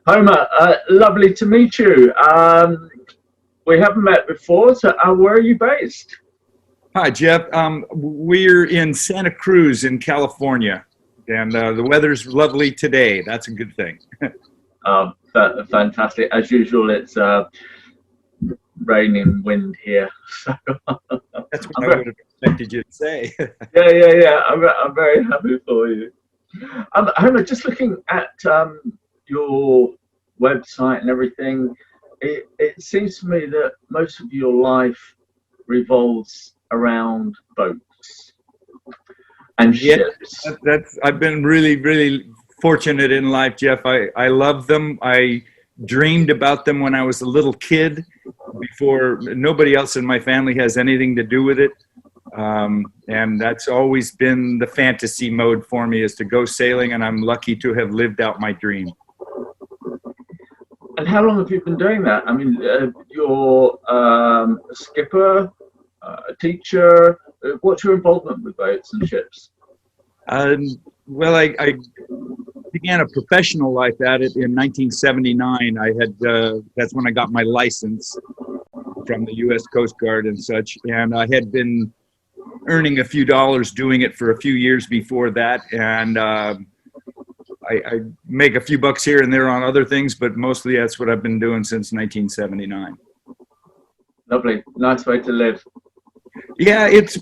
Homer, lovely to meet you. We haven't met before, so where are you based? Hi, Jeff. We're in Santa Cruz in California, and the weather's lovely today. That's a good thing. Fantastic. As usual, it's rain and wind here. So That's what I'm I very, would have expected you to say. yeah. I'm very happy for you. Homer, just looking at your website and everything, it seems to me that most of your life revolves around boats and Yeah, ships. that's. I've been really fortunate in life, Jeff. I love them. I dreamed about them when I was a little kid. Before nobody else in my family has anything to do with it. And that's always been the fantasy mode for me, is to go sailing, and I'm lucky to have lived out my dream. And how long have you been doing that? I mean, you're a skipper, a teacher. What's your involvement with boats and ships? Um, well, I began a professional life at it in 1979. That's when I got my license from the U.S. Coast Guard and such, and I had been earning a few dollars doing it for a few years before that, and I make a few bucks here and there on other things, but mostly that's what I've been doing since 1979. Lovely, nice way to live. Yeah, it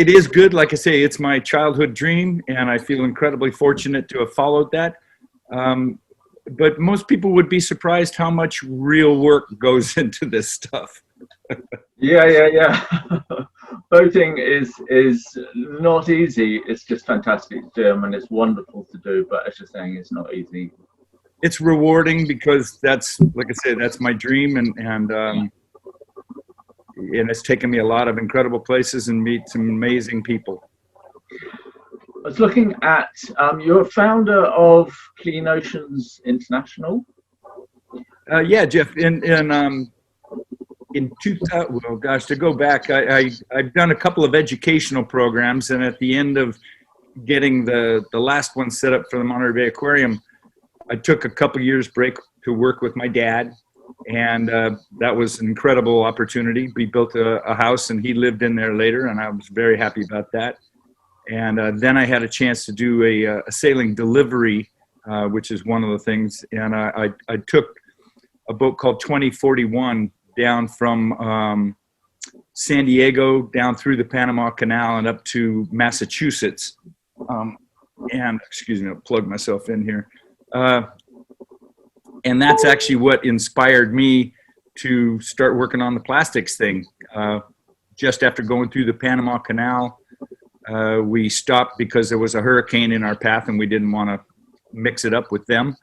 is good. Like I say, it's my childhood dream, and I feel incredibly fortunate to have followed that. Um, but most people would be surprised how much real work goes into this stuff. Yeah. Boating is not easy. It's just fantastic to do, and it's wonderful to do. But as you're saying, it's not easy. It's rewarding because that's, like I say, that's my dream, and it's taken me a lot of incredible places and meet some amazing people. I was looking at you're a founder of Clean Oceans International. Yeah, Jeff. In 2000, well, gosh, to go back, I've done a couple of educational programs, and at the end of getting the last one set up for the Monterey Bay Aquarium, I took a couple years break to work with my dad, and that was an incredible opportunity. We built a house, and he lived in there later, and I was very happy about that. And then I had a chance to do a sailing delivery, which is one of the things, and I took a boat called 2041 down from San Diego down through the Panama Canal and up to Massachusetts. And excuse me, I'll plug myself in here. And that's actually what inspired me to start working on the plastics thing. Just after going through the Panama Canal, we stopped because there was a hurricane in our path and we didn't want to mix it up with them.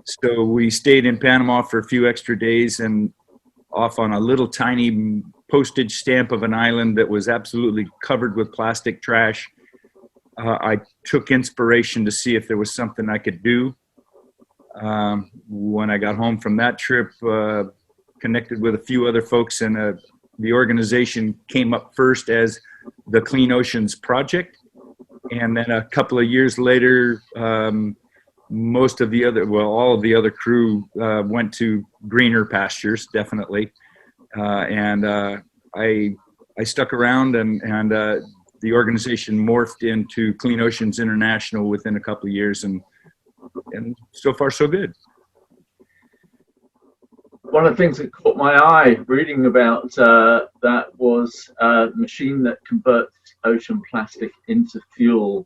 So we stayed in Panama for a few extra days, and off on a little tiny postage stamp of an island that was absolutely covered with plastic trash, I took inspiration to see if there was something I could do. When I got home from that trip, connected with a few other folks, and the organization came up first as the Clean Oceans Project. And then a couple of years later, all of the other crew went to greener pastures, definitely. I stuck around, and the organization morphed into Clean Oceans International within a couple of years, and so far so good. One of the things that caught my eye reading about that was a machine that converts ocean plastic into fuel.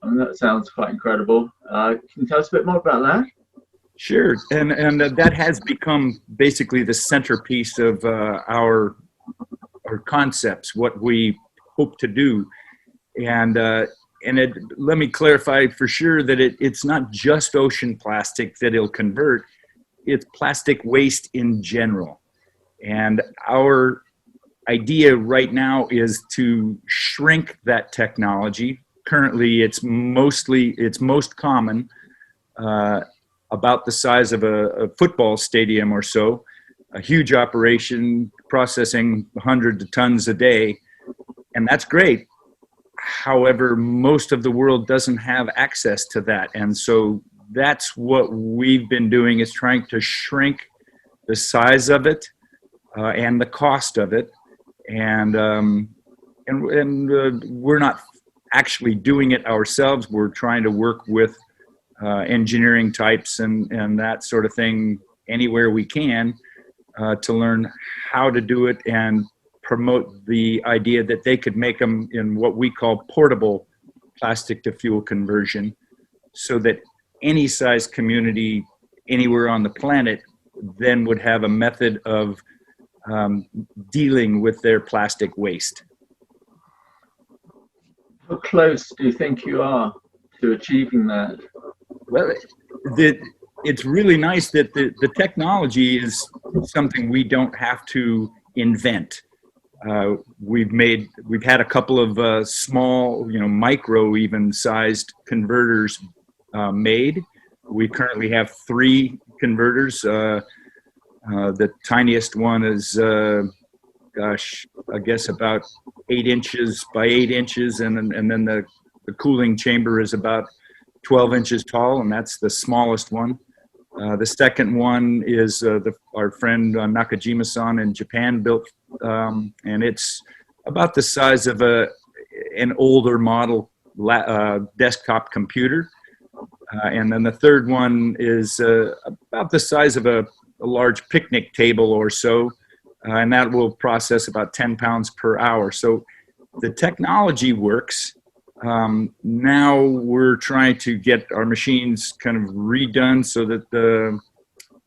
I mean, that sounds quite incredible. Can you tell us a bit more about that? Sure, and that has become basically the centerpiece of our concepts, what we hope to do, and let me clarify for sure that it's not just ocean plastic that it'll convert; it's plastic waste in general, and our idea right now is to shrink that technology. Currently, it's most common. About the size of a football stadium or so, a huge operation processing hundreds of tons a day, and that's great. However, most of the world doesn't have access to that, and so that's what we've been doing, is trying to shrink the size of it and the cost of it. And we're not actually doing it ourselves. We're trying to work with engineering types and that sort of thing anywhere we can to learn how to do it and promote the idea that they could make them in what we call portable plastic to fuel conversion, so that any size community anywhere on the planet then would have a method of dealing with their plastic waste. How close do you think you are to achieving that? Well, it's really nice that the technology is something we don't have to invent. We've had a couple of small, micro even sized converters made. We currently have 3 converters. The tiniest one is, I guess about 8 inches by 8 inches, and then the cooling chamber is about 12 inches tall, and that's the smallest one. The second one is our friend Nakajima-san in Japan built, and it's about the size of an older model desktop computer. And then the third one is about the size of a large picnic table or so, and that will process about 10 pounds per hour. So the technology works. Now we're trying to get our machines kind of redone so that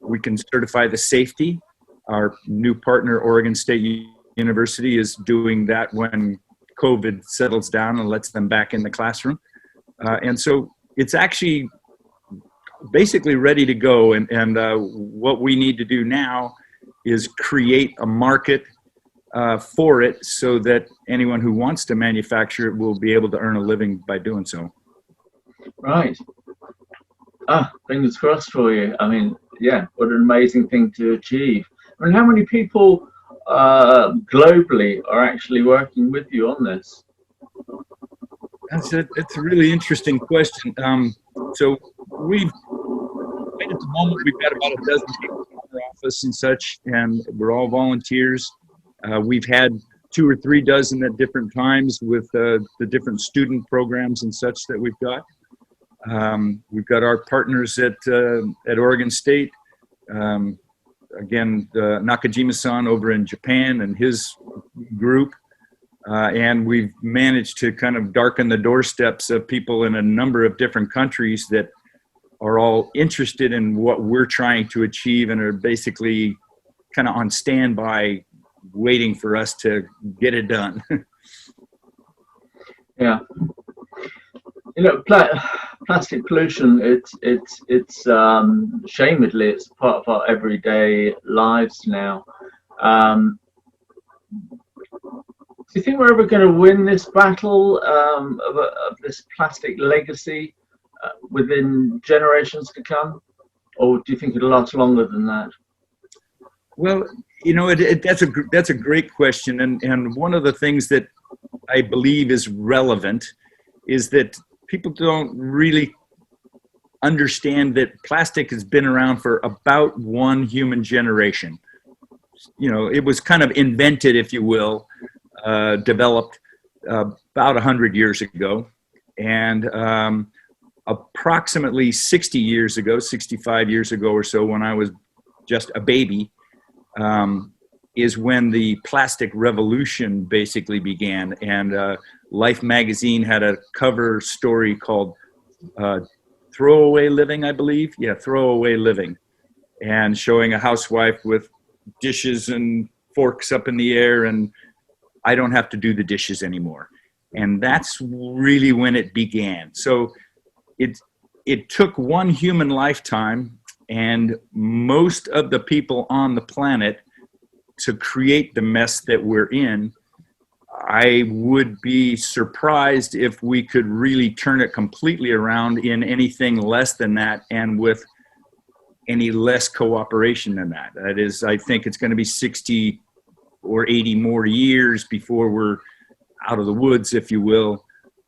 we can certify the safety. Our new partner, Oregon State University, is doing that when COVID settles down and lets them back in the classroom. And so it's actually basically ready to go. And what we need to do now is create a market for it, so that anyone who wants to manufacture it will be able to earn a living by doing so. Right. Fingers crossed for you. I mean, yeah, what an amazing thing to achieve. I mean, how many people globally are actually working with you on this? That's a really interesting question. So at the moment, we've got about a dozen people in our office and such, and we're all volunteers. We've had 2 or 3 dozen at different times with the different student programs and such that we've got. We've got our partners at Oregon State. Again, Nakajima-san over in Japan and his group. And we've managed to kind of darken the doorsteps of people in a number of different countries that are all interested in what we're trying to achieve and are basically kind of on standby waiting for us to get it done. Yeah. Plastic pollution, it's shamedly, it's part of our everyday lives now. Do you think we're ever going to win this battle of this plastic legacy within generations to come? Or do you think it'll last longer than that? Well, that's a great question. And one of the things that I believe is relevant is that people don't really understand that plastic has been around for about 1 human generation. It was kind of invented, if you will, developed about 100 years ago. And approximately 60 years ago, 65 years ago or so, when I was just a baby, is when the plastic revolution basically began. And Life magazine had a cover story called Throwaway Living, I believe. Yeah, Throwaway Living. And showing a housewife with dishes and forks up in the air, and I don't have to do the dishes anymore. And that's really when it began. So it took 1 human lifetime and most of the people on the planet to create the mess that we're in. I would be surprised if we could really turn it completely around in anything less than that, and with any less cooperation than that. That is, I think it's going to be 60 or 80 more years before we're out of the woods, if you will.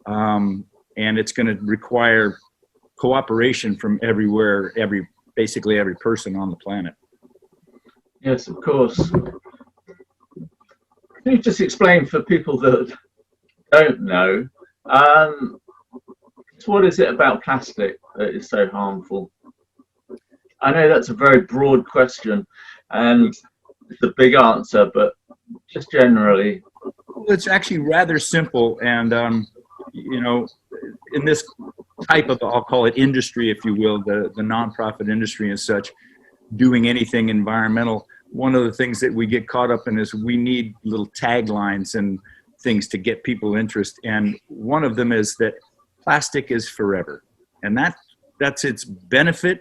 And it's going to require cooperation from everywhere, basically every person on the planet. Yes, of course. Can you just explain for people that don't know, what is it about plastic that is so harmful? I know that's a very broad question and it's a big answer, but just generally. Well, it's actually rather simple, and you know, in this type of, I'll call it industry, if you will, the nonprofit industry and such, doing anything environmental, one of the things that we get caught up in is we need little taglines and things to get people interest. And one of them is that plastic is forever. And that's its benefit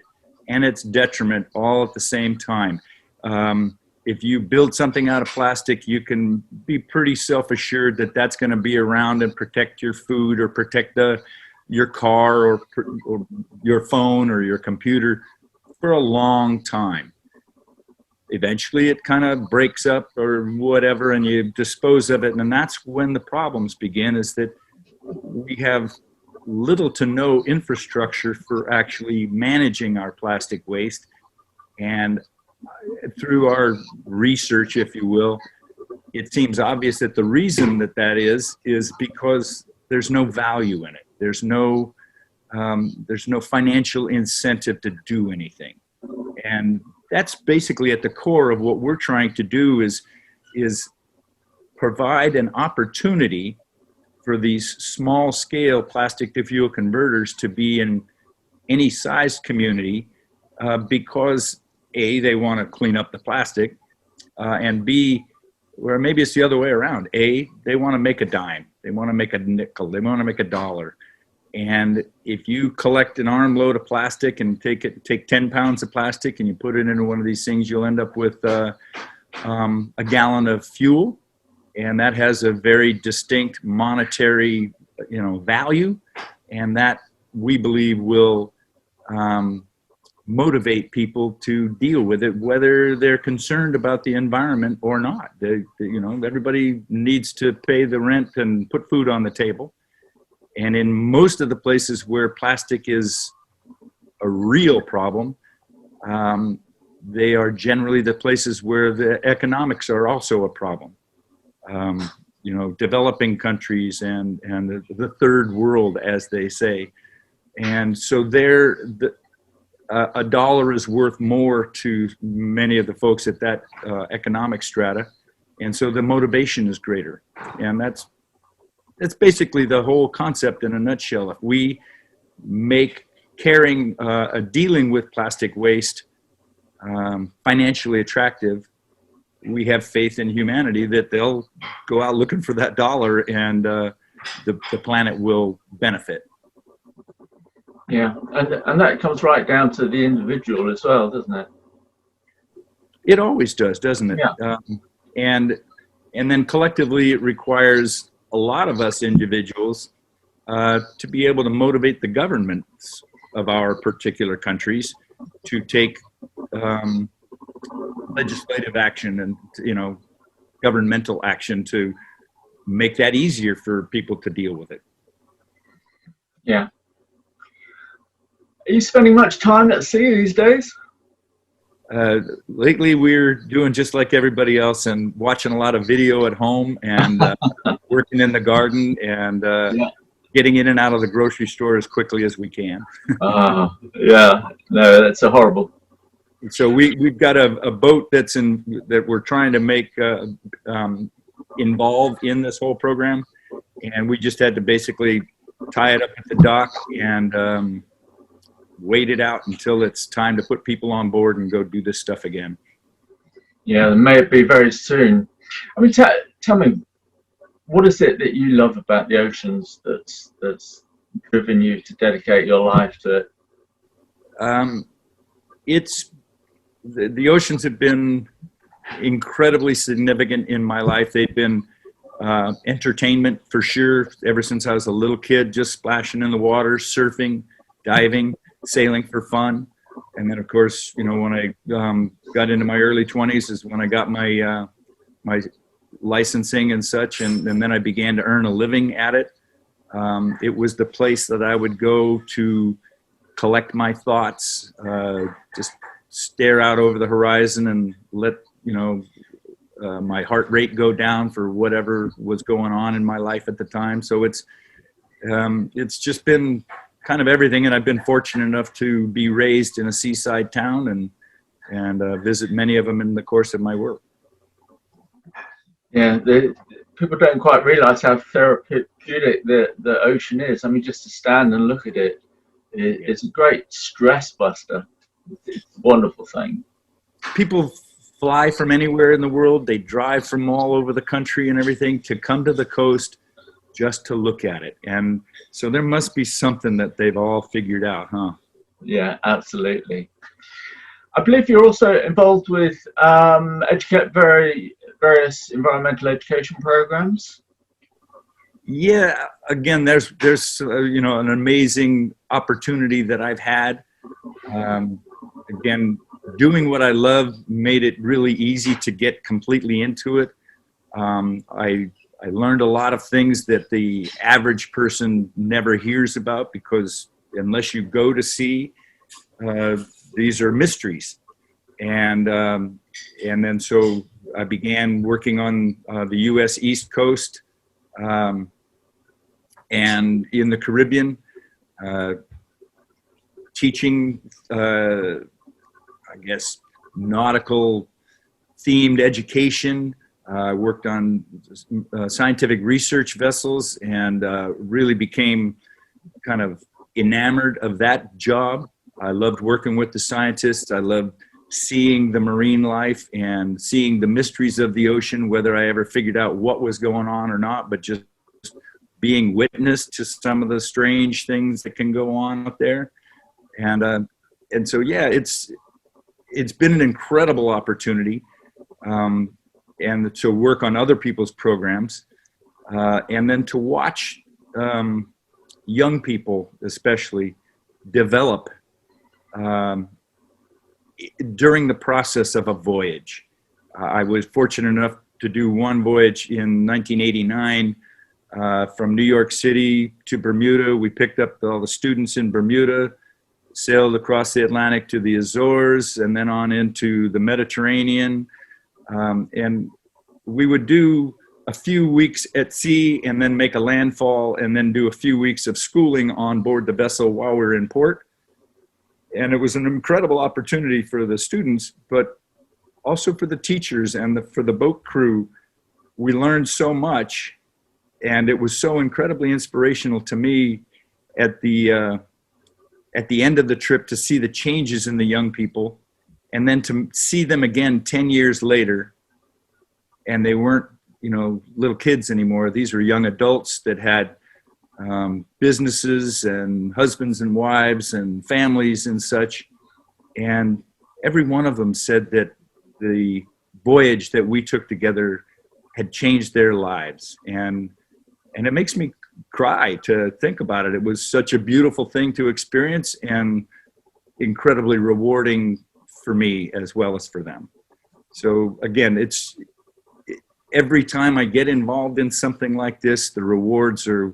and its detriment all at the same time. If you build something out of plastic, you can be pretty self-assured that that's going to be around and protect your food or protect your car or your phone or your computer for a long time. Eventually it kind of breaks up or whatever and you dispose of it. And that's when the problems begin, is that we have little to no infrastructure for actually managing our plastic waste. And through our research, if you will, it seems obvious that the reason that is because there's no value in it. There's no financial incentive to do anything. And that's basically at the core of what we're trying to do is provide an opportunity for these small scale plastic to fuel converters to be in any size community, because A, they want to clean up the plastic, and B, or maybe it's the other way around. A, they want to make a dime. They want to make a nickel. They want to make a dollar. And if you collect an armload of plastic and take 10 pounds of plastic and you put it into one of these things, you'll end up with a gallon of fuel. And that has a very distinct monetary, value. And that, we believe, will motivate people to deal with it, whether they're concerned about the environment or not. Everybody needs to pay the rent and put food on the table. And in most of the places where plastic is a real problem, they are generally the places where the economics are also a problem. Developing countries and the third world, as they say. And so a dollar is worth more to many of the folks at that economic strata. And so the motivation is greater. And that's basically the whole concept in a nutshell. If we make dealing with plastic waste financially attractive, we have faith in humanity that they'll go out looking for that dollar, and the planet will benefit. Yeah, and that comes right down to the individual as well, doesn't it? It always does, doesn't it? Yeah. And then collectively, it requires a lot of us individuals to be able to motivate the governments of our particular countries to take legislative action and governmental action to make that easier for people to deal with it. Yeah. Are you spending much time at sea these days? Lately, we're doing just like everybody else and watching a lot of video at home and working in the garden and getting in and out of the grocery store as quickly as we can. Yeah, no, that's horrible. So we've got a boat that we're trying to make involved in this whole program, and we just had to basically tie it up at the dock and wait it out until it's time to put people on board and go do this stuff again. Yeah, it may be very soon. I mean, tell me, what is it that you love about the oceans that's driven you to dedicate your life to it? It's the oceans have been incredibly significant in my life. They've been entertainment for sure ever since I was a little kid, just splashing in the water, surfing, diving, sailing for fun. And then, of course, when I got into my early 20s is when I got my my licensing and such, and then I began to earn a living at it. It was the place that I would go to collect my thoughts, just stare out over the horizon and let, my heart rate go down for whatever was going on in my life at the time. So it's just been kind of everything. And I've been fortunate enough to be raised in a seaside town and visit many of them in the course of my work. Yeah, people don't quite realize how therapeutic the ocean is. I mean, just to stand and look at it, it's a great stress buster. It's a wonderful thing. People fly from anywhere in the world. They drive from all over the country and everything to come to the coast just to look at it. And so there must be something that they've all figured out, huh? Yeah, absolutely. I believe you're also involved with various environmental education programs. Yeah, again, there's an amazing opportunity that I've had. Again, doing what I love made it really easy to get completely into it. I learned a lot of things that the average person never hears about, because unless you go to sea, these are mysteries. And then so I began working on the U.S. East Coast and in the Caribbean, teaching, nautical themed education. I worked on scientific research vessels and really became kind of enamored of that job. I loved working with the scientists. I loved seeing the marine life and seeing the mysteries of the ocean, whether I ever figured out what was going on or not, but just being witness to some of the strange things that can go on out there. And so, yeah, it's been an incredible opportunity, and to work on other people's programs, and then to watch young people, especially, develop during the process of a voyage. I was fortunate enough to do one voyage in 1989 from New York City to Bermuda. We picked up all the students in Bermuda, sailed across the Atlantic to the Azores, and then on into the Mediterranean. And we would do a few weeks at sea and then make a landfall and then do a few weeks of schooling on board the vessel while we were in port. And it was an incredible opportunity for the students, but also for the teachers and for the boat crew. We learned so much, and it was so incredibly inspirational to me at the end of the trip to see the changes in the young people, and then to see them again 10 years later, and they weren't, little kids anymore. These were young adults that had businesses and husbands and wives and families and such. And every one of them said that the voyage that we took together had changed their lives. And it makes me cry to think about it. It was such a beautiful thing to experience and incredibly rewarding for me as well as for them. So again, every time I get involved in something like this, the rewards are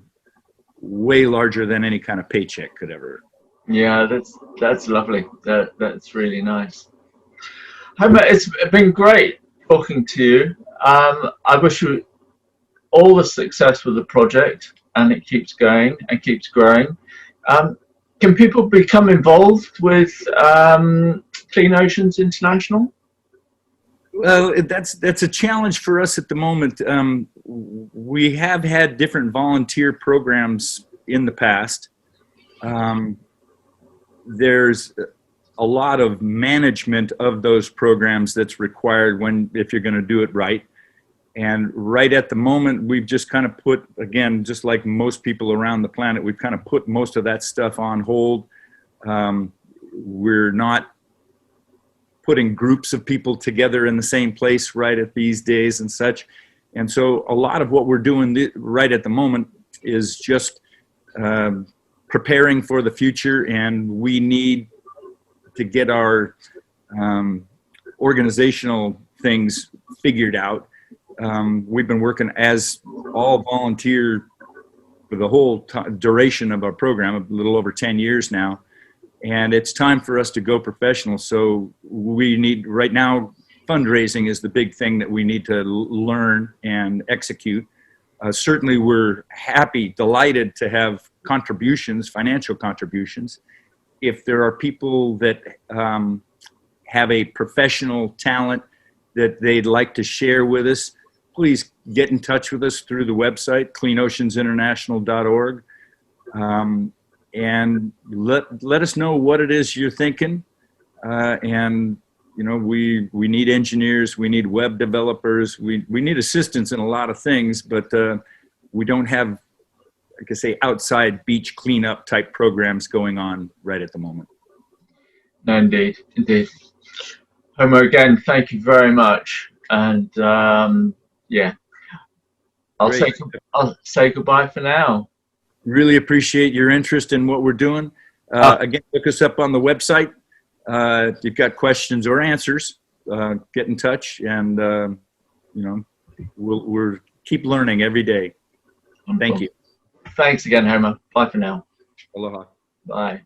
way larger than any kind of paycheck could ever. Yeah, that's lovely. That's really nice. Homer, it's been great talking to you. I wish you all the success with the project, and it keeps going and keeps growing. Can people become involved with Clean Oceans International? Well, that's a challenge for us at the moment. We have had different volunteer programs in the past. There's a lot of management of those programs that's required if you're going to do it right. And right at the moment, we've just kind of put, again, just like most people around the planet, we've kind of put most of that stuff on hold. We're not putting groups of people together in the same place right at these days and such. And so a lot of what we're doing right at the moment is just preparing for the future, and we need to get our organizational things figured out. We've been working as all volunteer for the whole duration of our program, a little over 10 years now. and it's time for us to go professional. So we need, right now, fundraising is the big thing that we need to learn and execute. Certainly we're happy, delighted to have contributions, financial contributions. If there are people that have a professional talent that they'd like to share with us, please get in touch with us through the website, cleanoceansinternational.org. And let us know what it is you're thinking. And you know, we need engineers, we need web developers, we need assistance in a lot of things, but we don't have, like I say, outside beach cleanup type programs going on right at the moment. No, indeed, indeed. Homer, again, thank you very much. And yeah, I'll say goodbye for now. Really appreciate your interest in what we're doing. Again, look us up on the website. If you've got questions or answers, get in touch, and you know, we'll keep learning every day. Thank you. Thanks again, Homer. Bye for now. Aloha. Bye.